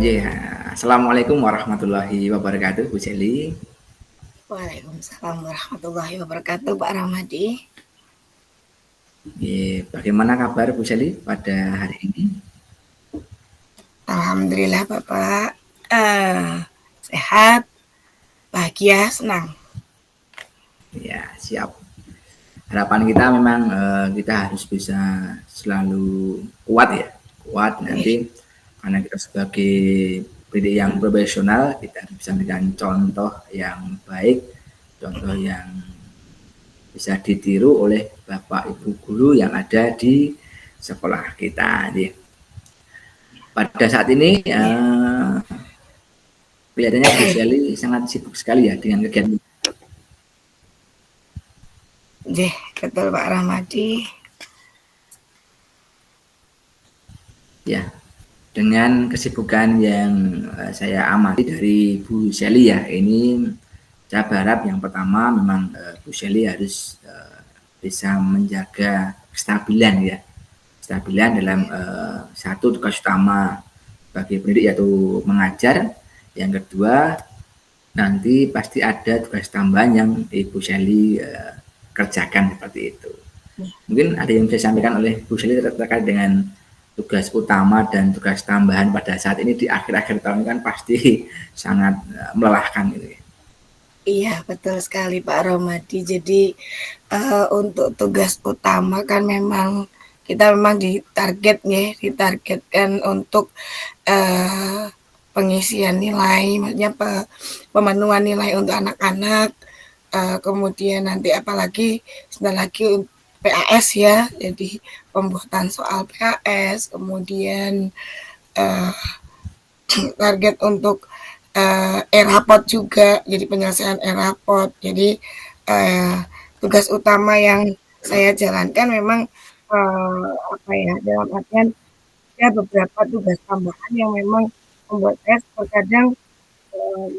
Iya, assalamualaikum warahmatullahi wabarakatuh, Bu Seli. Waalaikumsalam warahmatullahi wabarakatuh, Pak Ramadi. Bagaimana kabar Bu Seli pada hari ini? Alhamdulillah Bapak sehat, bahagia, senang. Ya, siap. Harapan kita memang kita harus bisa selalu kuat ya, kuat nanti karena kita sebagai pendidik yang profesional kita bisa memberikan contoh yang baik, contoh yang bisa ditiru oleh Bapak Ibu guru yang ada di sekolah kita. Jadi, pada saat ini kelihatannya Bu Seli sangat sibuk sekali ya dengan kegiatan. Betul Pak Ramadi. Ya, dengan kesibukan yang saya amati dari Bu Seli ya, ini saya berharap yang pertama memang Bu Seli harus bisa menjaga kestabilan ya, kestabilan dalam satu tugas utama bagi pendidik yaitu mengajar. Yang kedua, nanti pasti ada tugas tambahan yang Ibu Seli kerjakan seperti itu. Mungkin ada yang bisa disampaikan oleh Bu Seli terkait dengan tugas utama dan tugas tambahan pada saat ini di akhir-akhir tahun kan pasti sangat melelahkan gitu ya. Iya, betul sekali Pak Ramadi. Jadi untuk tugas utama kan memang kita memang ditargetkan untuk pengisian nilai, maksudnya pemenuhan nilai untuk anak-anak. Kemudian nanti apalagi sebentar lagi PAS ya, jadi pembuatan soal PAS, kemudian target untuk e-rapot juga, jadi penyelesaian e-rapot. Jadi tugas utama yang saya jalankan memang dalam artian ada beberapa tugas tambahan yang memang membuat saya terkadang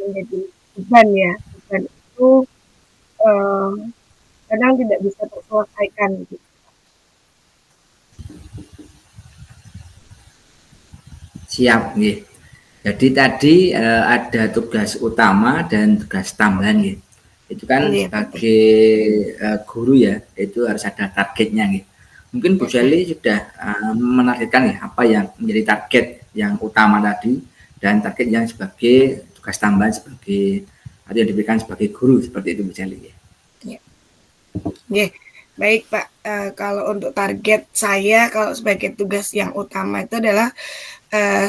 menjadi beban ya. Beban itu kadang tidak bisa terselesaikan gitu. Siap nih. Jadi tadi ada tugas utama dan tugas tambahan nih. Itu kan sebagai guru ya, itu harus ada targetnya nih. Mungkin Bu Seli sudah menargetkan ya apa yang menjadi target yang utama tadi dan target yang sebagai tugas tambahan sebagai atau yang diberikan sebagai guru seperti itu Bu Seli ya. Baik Pak, kalau untuk target saya kalau sebagai tugas yang utama itu adalah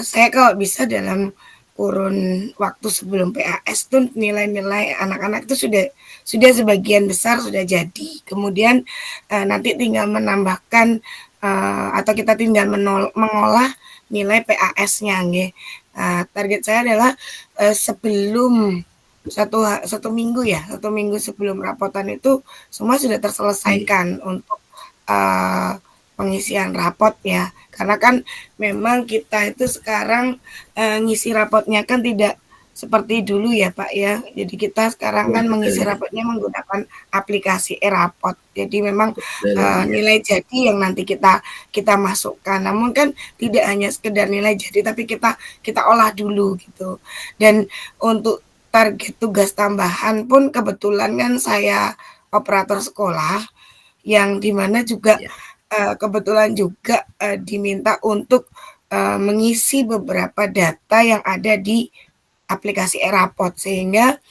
saya kalau bisa dalam kurun waktu sebelum PAS tuh nilai-nilai anak-anak itu sudah sebagian besar sudah jadi. Kemudian nanti tinggal menambahkan atau kita tinggal mengolah nilai PAS-nya nggih. Target saya adalah sebelum satu minggu sebelum rapotan itu semua sudah terselesaikan untuk pengisian rapot ya, karena kan memang kita itu sekarang ngisi rapotnya kan tidak seperti dulu ya Pak ya, jadi kita sekarang kan mengisi rapotnya menggunakan aplikasi e-rapot, jadi memang nilai jadi yang nanti kita masukkan, namun kan tidak hanya sekedar nilai jadi tapi kita olah dulu gitu. Dan untuk target tugas tambahan pun kebetulan kan saya operator sekolah yang dimana juga kebetulan juga diminta untuk mengisi beberapa data yang ada di aplikasi e-rapot, sehingga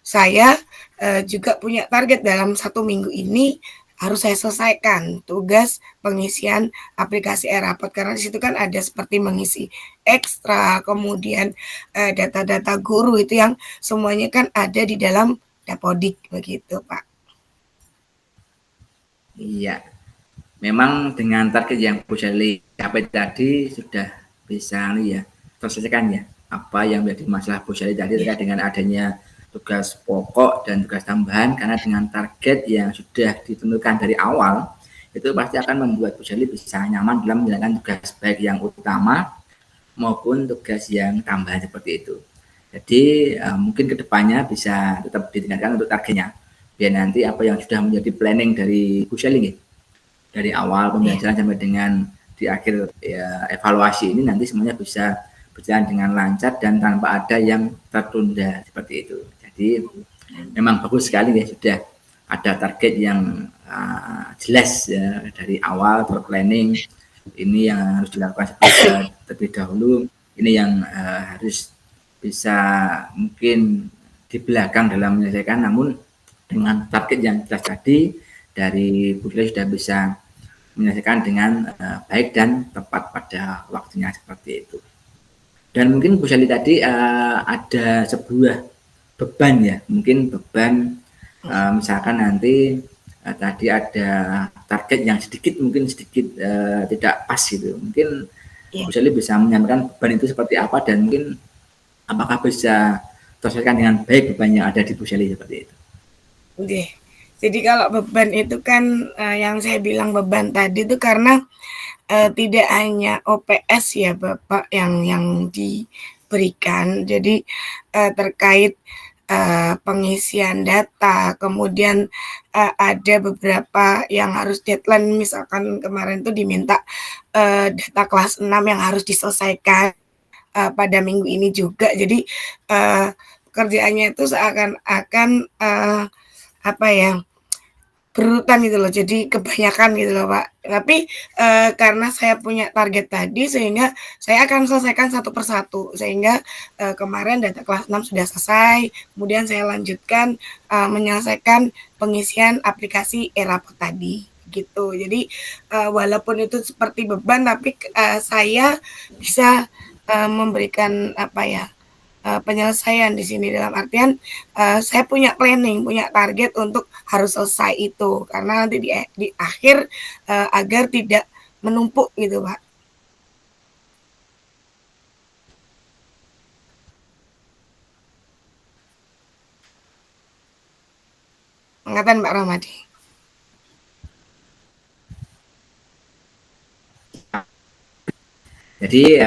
saya juga punya target dalam 1 minggu ini harus saya selesaikan tugas pengisian aplikasi e-rapot, karena di situ kan ada seperti mengisi ekstra, kemudian data-data guru itu yang semuanya kan ada di dalam Dapodik begitu Pak. Iya, memang dengan target yang Bu Seli capai tadi sudah bisa ya terselesaikan ya apa yang menjadi masalah Bu Seli tadi terkait dengan adanya tugas pokok dan tugas tambahan, karena dengan target yang sudah ditentukan dari awal itu pasti akan membuat Bu Seli bisa nyaman dalam menjalankan tugas baik yang utama maupun tugas yang tambahan seperti itu. Jadi mungkin kedepannya bisa tetap ditingkatkan untuk targetnya biar nanti apa yang sudah menjadi planning dari Bu Seli dari awal pembelajaran sampai dengan di akhir ya, evaluasi ini nanti semuanya bisa berjalan dengan lancar dan tanpa ada yang tertunda seperti itu. Jadi memang bagus sekali ya sudah ada target yang jelas ya dari awal planning ini yang harus dilakukan terlebih dahulu, ini yang harus bisa mungkin di belakang dalam menyelesaikan, namun dengan target yang jelas tadi dari Bu Sule sudah bisa menyelesaikan dengan baik dan tepat pada waktunya seperti itu. Dan mungkin Bu Sally tadi ada sebuah beban ya, mungkin beban misalkan nanti tadi ada target yang mungkin sedikit tidak pas gitu. Mungkin Bu Sally bisa menyampaikan beban itu seperti apa dan mungkin apakah bisa terselesaikan dengan baik beban yang ada di Bu Sally seperti itu. Oke. Jadi kalau beban itu kan yang saya bilang beban tadi itu karena tidak hanya OPS ya Bapak yang diberikan, jadi terkait pengisian data, kemudian ada beberapa yang harus deadline, misalkan kemarin tuh diminta data kelas 6 yang harus diselesaikan pada minggu ini juga, jadi pekerjaannya itu seakan-akan apa ya, berurutan gitu loh, jadi kebanyakan gitu loh Pak. Tapi karena saya punya target tadi, sehingga saya akan selesaikan satu persatu. Sehingga kemarin data kelas 6 sudah selesai, kemudian saya lanjutkan menyelesaikan pengisian aplikasi e-rapot tadi gitu. Jadi walaupun itu seperti beban, tapi saya bisa memberikan apa ya, penyelesaian di sini, dalam artian saya punya planning, punya target untuk harus selesai itu, karena nanti di akhir agar tidak menumpuk gitu Pak. Ngatan Pak Ramadi. Jadi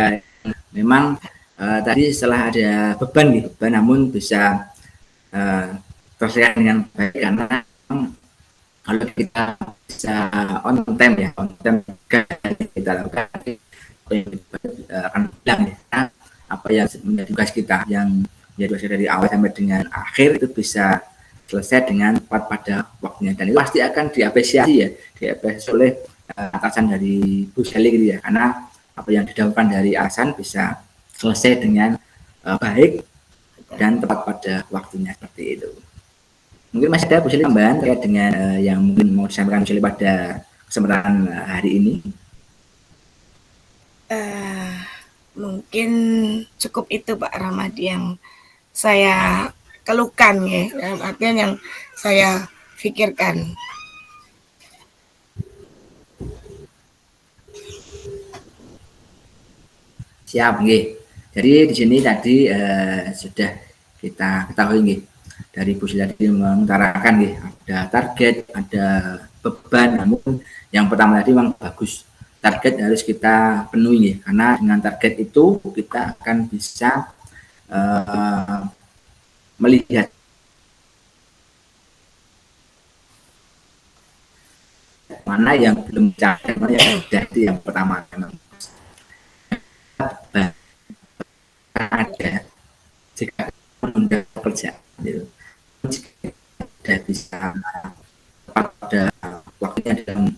memang tadi setelah ada beban nih, beban namun bisa terselesaikan dengan baik karena kalau kita bisa on time ya, on time kita lakukan akan bilang ya apa yang menjadi tugas kita yang menjadi tugas dari awal sampai dengan akhir itu bisa selesai dengan tepat pada waktunya, dan itu pasti akan diapresiasi ya, diapresiasi oleh atasan dari Bu Sally gitu ya, karena apa yang didapatkan dari atasan bisa selesai dengan baik dan tepat pada waktunya seperti itu. Mungkin masih ada Bu Sally tambahan terkait dengan yang mungkin mau disampaikan Bu Sally pada kesempatan hari ini? Mungkin cukup itu Pak Ramadi yang saya keluhkan ya, dalam artian yang saya pikirkan. Siap, nggih. Jadi di sini tadi sudah kita ketahui nggih, dari Bu Sally tadi mengutarakan nggih, ada target, ada beban, namun yang pertama tadi memang bagus. Target harus kita penuhi nggih, karena dengan target itu kita akan bisa melihat mana yang belum dicapai, mana yang sudah, itu yang pertama memang. Ada jika menunda pekerjaan gitu, sudah bisa pada waktunya dan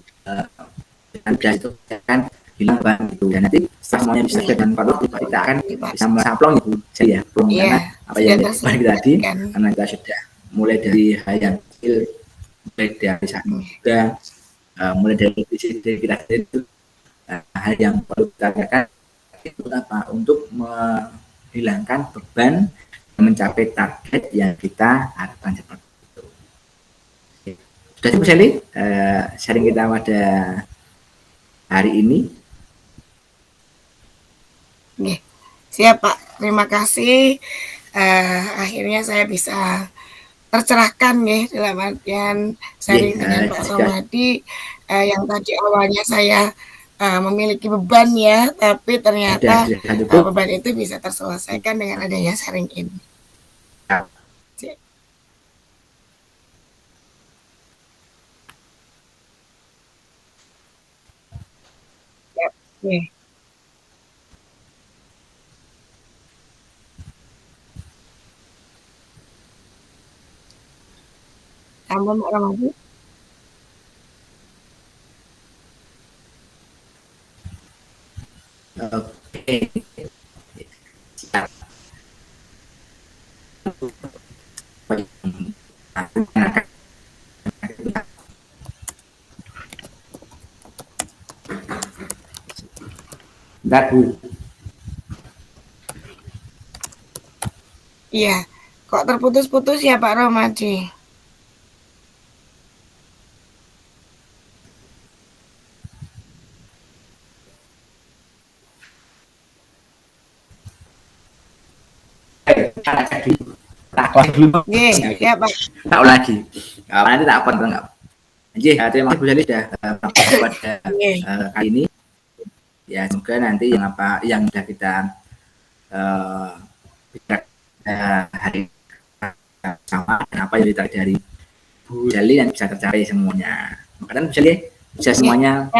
sudah itu akan hilang ban gitu, dan nanti setelah semuanya bisa dan pada waktu kita akan bisa melakukan itu jadi ya belum, karena apa yang menjadi tadi, karena kita sudah mulai dari hal yang kecil, mulai dari saat muda, mulai dari diri kita sendiri itu hal yang perlu kita lakukan itu apa, untuk menghilangkan beban mencapai target yang kita harapkan seperti itu. Sudah cukup Sally sharing kita pada hari ini. Oke, siap Pak. Terima kasih. Akhirnya saya bisa tercerahkan ya, dalam artian sharing dengan Pak Ramadi yang tadi awalnya saya memiliki beban ya, tapi ternyata beban itu bisa terselesaikan dengan adanya sharing ini. Sampun Pak Ramadi. Oke. Siap. Bentar, Bu. Iya, kok terputus-putus ya Pak Ramadi? Nggih, ya Pak. Tak lagi. Nanti tak apa enggak. Terima kasih Bu Sally sudah pada Nggih. kali ini. Ya, semoga nanti yang sudah kita hari sama apa yang ditarik dari Bu Sally nanti bisa tercapai semuanya. Makanya Bu Sally bisa semuanya.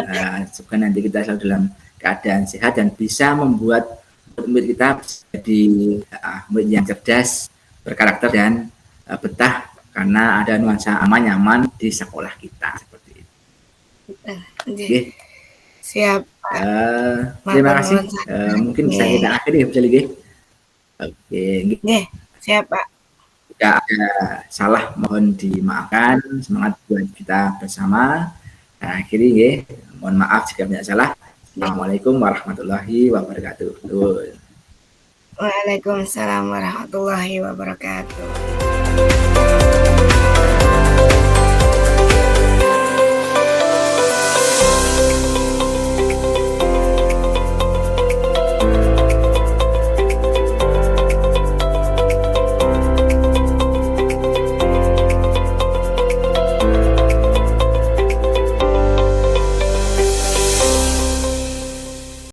Semoga nanti kita selalu dalam keadaan sehat dan bisa membuat murid kita jadi murid yang cerdas, berkarakter dan betah karena ada nuansa aman nyaman di sekolah kita seperti itu. Okay. Siap. Terima kasih. Mungkin bisa kita akhiri Bu Sally. Oke. Siap Pak. Jika ada salah mohon dimaafkan. Semangat buat kita bersama. Akhiri mohon maaf jika banyak salah. Assalamualaikum warahmatullahi wabarakatuh. Waalaikumsalam warahmatullahi wabarakatuh.